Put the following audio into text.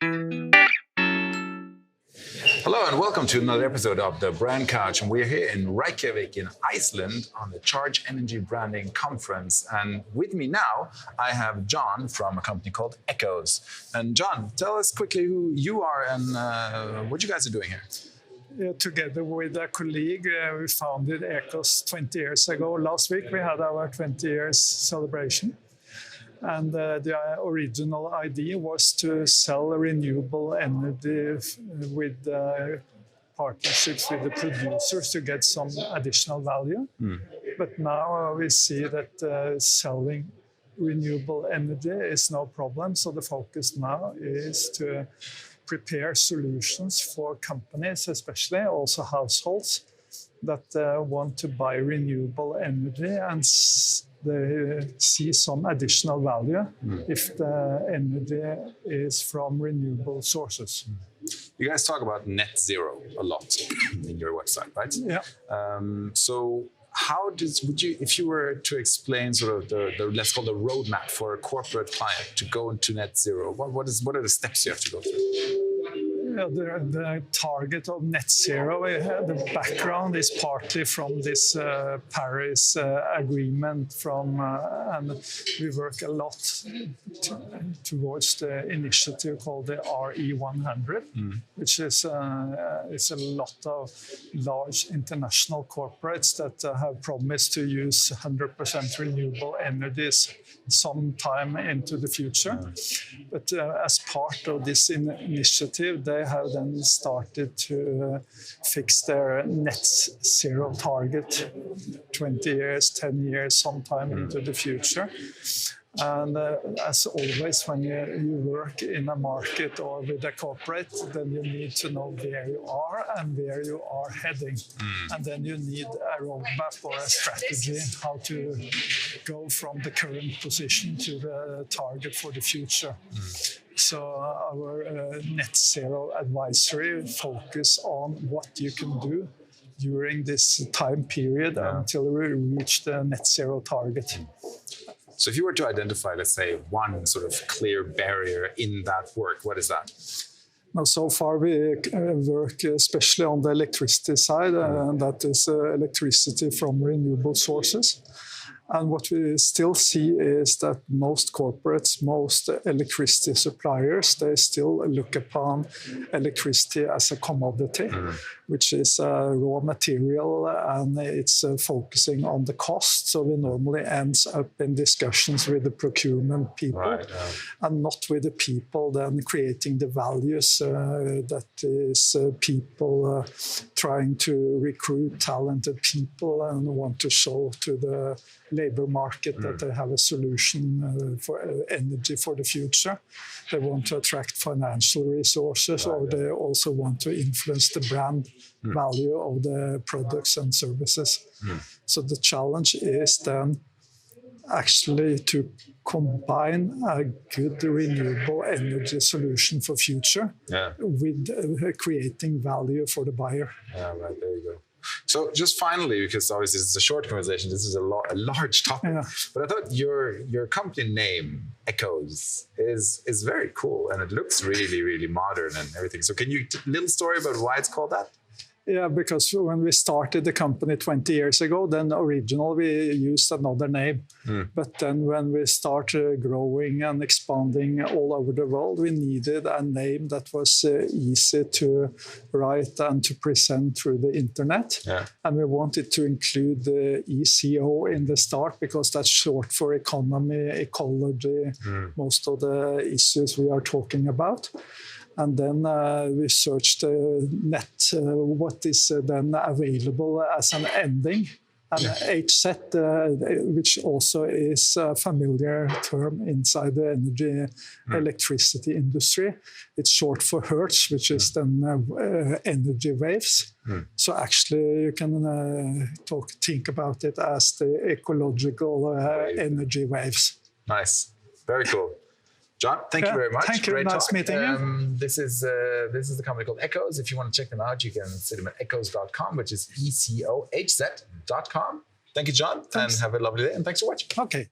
Hello and welcome to another episode of the Brand Couch. And we're here in Reykjavik in Iceland on the Charge Energy Branding Conference. And with me now, I have John from a company called Ecohz. And John, tell us quickly who you are and what you guys are doing here. Together with a colleague, we founded Ecohz 20 years ago. Last week we had our 20 years celebration. And the original idea was to sell renewable energy with partnerships with the producers to get some additional value. But now we see that selling renewable energy is no problem. So the focus now is to prepare solutions for companies, especially also households, that want to buy renewable energy and they see some additional value if the energy is from renewable sources. You guys talk about net zero a lot in your website, right? Yeah. So how would you, if you were to explain sort of the let's call the roadmap for a corporate client to go into net zero, what are the steps you have to go through? The target of net zero, the background is partly from this Paris agreement and we work a lot towards the initiative called the RE100, which is it's a lot of large international corporates that have promised to use 100% renewable energies sometime into the future. But as part of this initiative, they have then started to fix their net zero target 20 years, 10 years, sometime into the future. And as always, when you work in a market or with a corporate, then you need to know where you are and where you are heading. And then you need a roadmap or a strategy how to go from the current position to the target for the future. So our net zero advisory focus on what you can do during this time period until we reach the net zero target. So if you were to identify, let's say, one sort of clear barrier in that work, what is that? Now, so far we work especially on the electricity side, and that is electricity from renewable sources. And what we still see is that most corporates, most electricity suppliers, they still look upon electricity as a commodity, which is a raw material, and it's focusing on the cost. So we normally end up in discussions with the procurement people and not with the people then creating the values that is people trying to recruit talented people and want to show to the labor market that they have a solution for energy for the future. They want to attract financial resources, or they also want to influence the brand value of the products and services. So the challenge is then actually to combine a good renewable energy solution for future with creating value for the buyer. Yeah, right, there you go. So just finally, because obviously this is a short conversation, this is a large topic, but I thought your company name, Ecohz, is very cool and it looks really, really modern and everything. So can you, little story about why it's called that? Yeah, because when we started the company 20 years ago, then originally we used another name. But then when we started growing and expanding all over the world, we needed a name that was easy to write and to present through the internet. And we wanted to include the ECO in the start because that's short for economy, ecology, most of the issues we are talking about. And then we searched net, what is then available as an ending. And HZ, which also is a familiar term inside the energy electricity industry. It's short for Hertz, which is then energy waves. So actually you can think about it as the ecological energy waves. Nice, very cool. John, thank you very much. Thank you. Great nice talk. meeting you. This is the company called Ecohz. If you want to check them out, you can see them at ecohz.com, which is ecohz.com. Thank you, John, and have a lovely day. And thanks for watching. Okay.